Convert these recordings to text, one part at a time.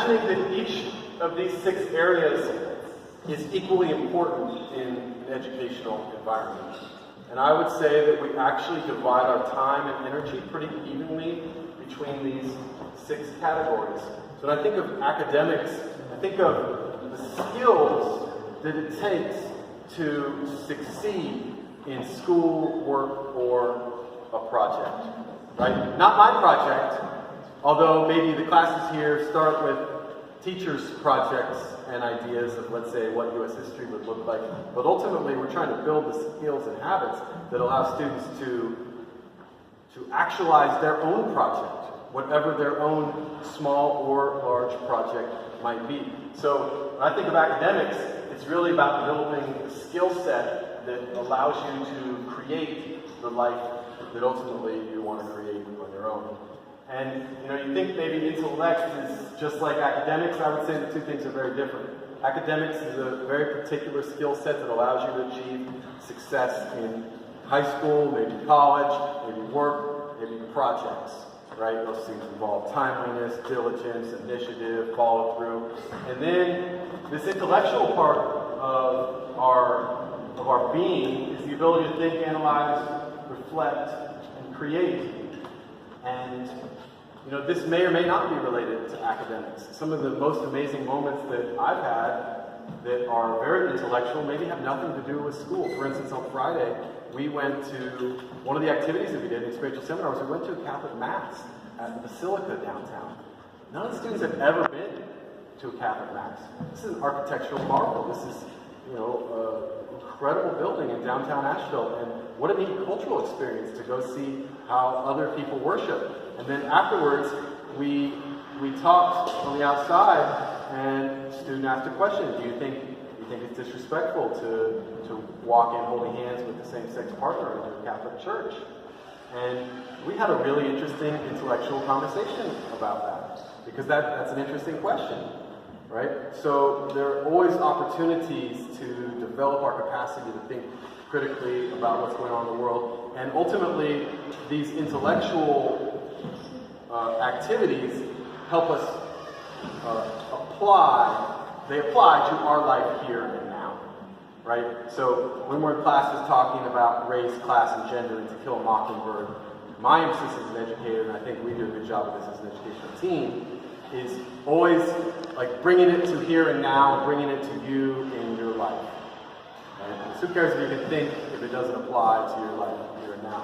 imagining that each of these 6 areas is equally important in an educational environment. And I would say that we actually divide our time and energy pretty evenly between these 6 categories. So when I think of academics, I think of the skills that it takes to succeed in school, work, or a project, right? Not my project, although maybe the classes here start with teachers' projects and ideas of, let's say, what U.S. history would look like. But ultimately, we're trying to build the skills and habits that allow students to actualize their own project, whatever their own small or large project might be. So when I think of academics, it's really about developing a skill set that allows you to create the life that ultimately you want to create on your own. And you think maybe intellect is just like academics. I would say the two things are very different. Academics is a very particular skill set that allows you to achieve success in high school, maybe college, maybe work, maybe projects, right? Those things involve timeliness, diligence, initiative, follow through. And then this intellectual part of our being is the ability to think, analyze, reflect, and create. And this may or may not be related to academics. Some of the most amazing moments that I've had that are very intellectual maybe have nothing to do with school. For instance, on Friday, we went to one of the activities that we did in spiritual seminars. We went to a Catholic Mass at the Basilica downtown. None of the students have ever been to a Catholic Mass. This is an architectural marvel. This is, an incredible building in downtown Asheville. And what a neat cultural experience to go see how other people worship. And then afterwards, we talked on the outside, and a student asked a question. Do you think it's disrespectful to walk in holding hands with the same-sex partner in a Catholic church? And we had a really interesting intellectual conversation about that, because that's an interesting question, right? So there are always opportunities to develop our capacity to think critically about what's going on in the world. And ultimately, these intellectual activities help us apply to our life here and now, right? So when we're in classes talking about race, class, and gender, and To Kill a Mockingbird, my emphasis as an educator, and I think we do a good job of this as an educational team, is always like bringing it to here and now, bringing it to you in your life. Right? Who cares if you can think if it doesn't apply to your life here and now?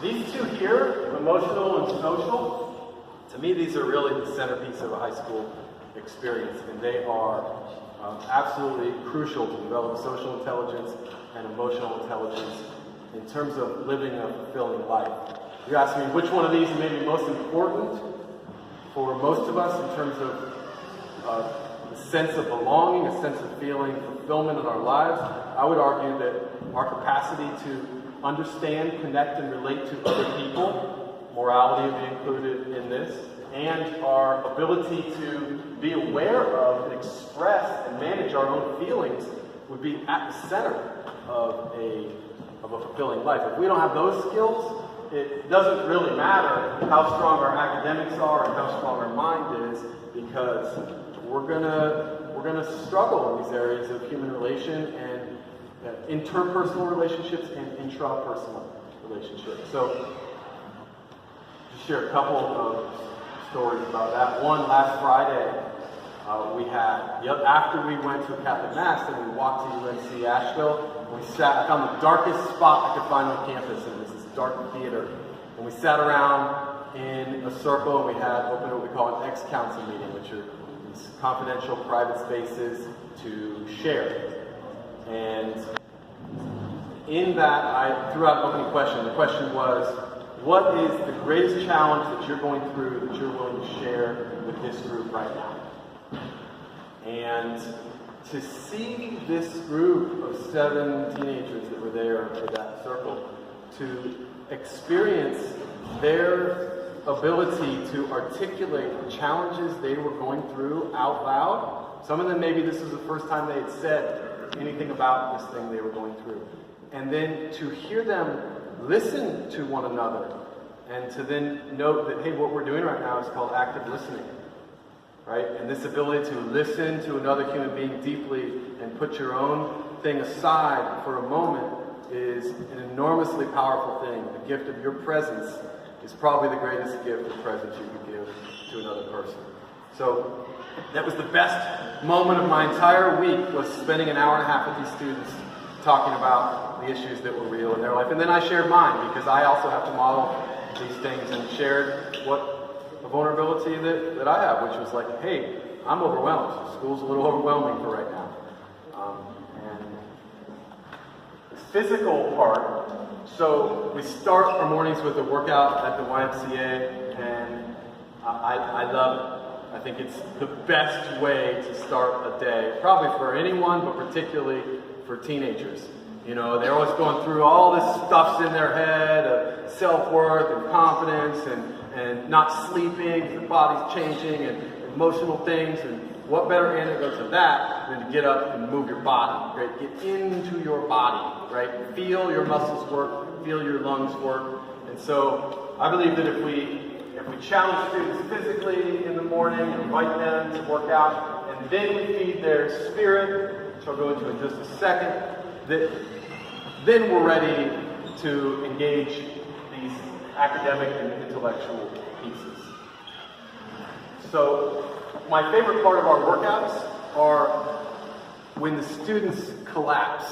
These two here, emotional and social, to me these are really the centerpiece of a high school experience, and they are absolutely crucial to develop social intelligence and emotional intelligence in terms of living a fulfilling life. You ask me which one of these may be most important for most of us in terms of a sense of belonging, a sense of feeling fulfillment in our lives. I would argue that our capacity to understand, connect, and relate to other people, morality would be included in this, and our ability to be aware of and express and manage our own feelings would be at the center of a fulfilling life. If we don't have those skills, it doesn't really matter how strong our academics are and how strong our mind is, because we're gonna struggle in these areas of human relation and interpersonal relationships and intrapersonal relationships. So, just share a couple of stories about that. One, last Friday, after we went to a Catholic Mass, and we walked to UNC Asheville. I found the darkest spot I could find on campus, and it was this dark theater. And we sat around in a circle, and we had opened what we call an ex-council meeting, which are these confidential private spaces to share. And in that, I threw out an opening question. The question was, what is the greatest challenge that you're going through that you're willing to share with this group right now? And to see this group of 7 teenagers that were there for that circle, to experience their ability to articulate the challenges they were going through out loud. Some of them, maybe this was the first time they had said anything about this thing they were going through. And then to hear them listen to one another, and to then note that, hey, what we're doing right now is called active listening. right? And this ability to listen to another human being deeply and put your own thing aside for a moment is an enormously powerful thing. The gift of your presence is probably the greatest gift or present you could give to another person. So that was the best moment of my entire week, was spending an hour and a half with these students talking about the issues that were real in their life. And then I shared mine, because I also have to model these things, and shared what the vulnerability that I have, which was like, hey, I'm overwhelmed. School's a little overwhelming for right now. Physical part, so we start our mornings with a workout at the YMCA, and I love it. I think it's the best way to start a day, probably for anyone, but particularly for teenagers. You know, they're always going through all this stuff's in their head of self-worth and confidence and not sleeping, the body's changing, and emotional things, and what better antidote to that than to get up and move your body, right? Get into your body, right? Feel your muscles work, feel your lungs work. And so I believe that if we challenge students physically in the morning, invite them to work out, and then we feed their spirit, which I'll go into in just a second, then we're ready to engage these academic and intellectual pieces. So my favorite part of our workouts are when the students collapse.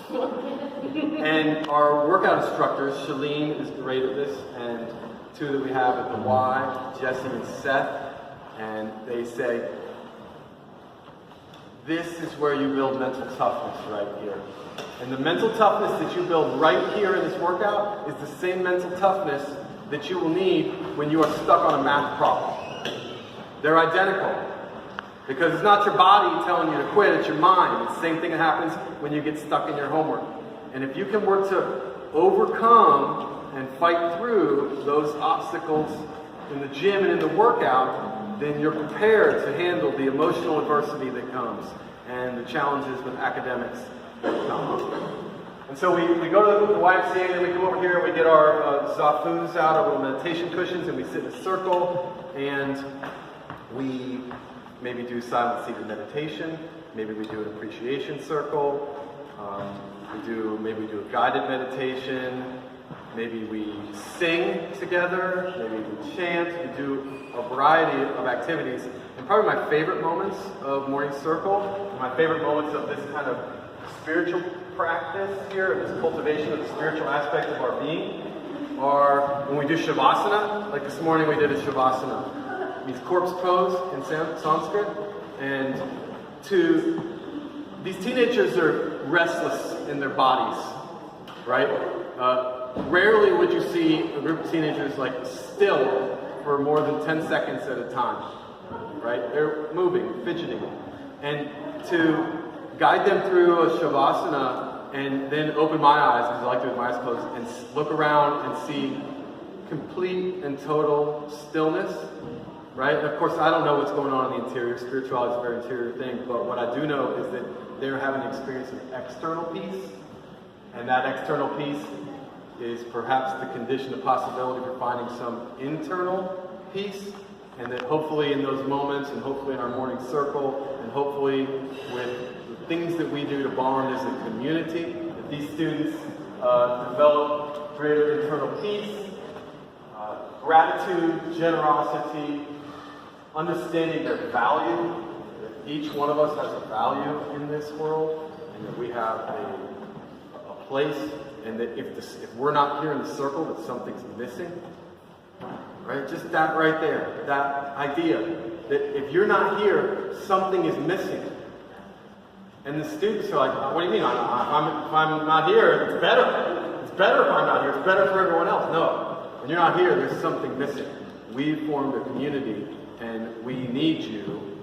And our workout instructors, Shalene is great at this, and two that we have at the Y, Jesse and Seth, and they say, this is where you build mental toughness right here. And the mental toughness that you build right here in this workout is the same mental toughness that you will need when you are stuck on a math problem. They're identical. Because it's not your body telling you to quit, it's your mind. It's the same thing that happens when you get stuck in your homework. And if you can work to overcome and fight through those obstacles in the gym and in the workout, then you're prepared to handle the emotional adversity that comes and the challenges with academics that come. And so we go to the YMCA, and then we come over here and we get our zafus out, our little meditation cushions, and we sit in a circle, and we maybe do silent seated meditation, maybe we do an appreciation circle, maybe we do a guided meditation, maybe we sing together, maybe we chant, we do a variety of activities. And probably my favorite moments of Morning Circle, and my favorite moments of this kind of spiritual practice here, and this cultivation of the spiritual aspect of our being, are when we do Shavasana. Like this morning we did a Shavasana, means corpse pose in Sanskrit. And these teenagers are restless in their bodies, right? Rarely would you see a group of teenagers like still for more than 10 seconds at a time, right? They're moving, fidgeting. And to guide them through a Shavasana and then open my eyes, because I like to with my eyes closed, and look around and see complete and total stillness, right? And of course, I don't know what's going on in the interior. Spirituality is a very interior thing, but what I do know is that they're having an experience of external peace, and that external peace is perhaps the condition of possibility for finding some internal peace, and that hopefully in those moments, and hopefully in our morning circle, and hopefully with the things that we do to bond as a community, that these students develop greater internal peace, gratitude, generosity, understanding their value, that each one of us has a value in this world, and that we have a place, and that if we're not here in the circle, that something's missing, right? Just that right there, that idea that if you're not here, something is missing. And the students are like, what do you mean? If I'm not here, it's better. It's better if I'm not here. It's better for everyone else. No, when you're not here, there's something missing. We formed a community, and we need you,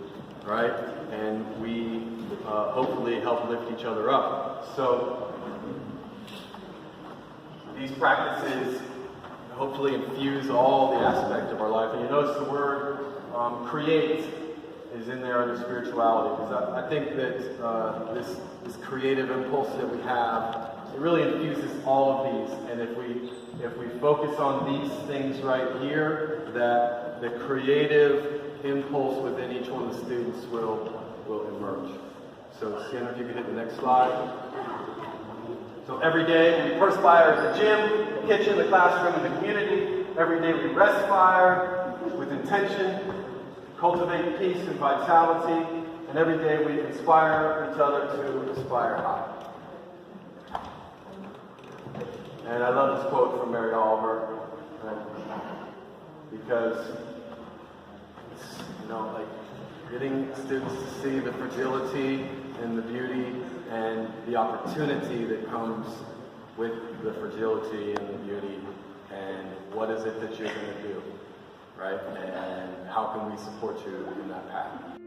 right? And we hopefully help lift each other up. So these practices hopefully infuse all the aspects of our life. And you notice the word create is in there under spirituality, because I think that this creative impulse that we have, it really infuses all of these. And if we focus on these things right here, that the creative impulse within each one of the students will emerge. So Sienna, if you could hit the next slide. So every day we perspire at the gym, the kitchen, the classroom, and the community. Every day we respire with intention, cultivate peace and vitality, and every day we inspire each other to aspire high. And I love this quote from Mary Oliver, because it's, like getting students to see the fragility and the beauty and the opportunity that comes with the fragility and the beauty, and what is it that you're going to do, right? And how can we support you in that path?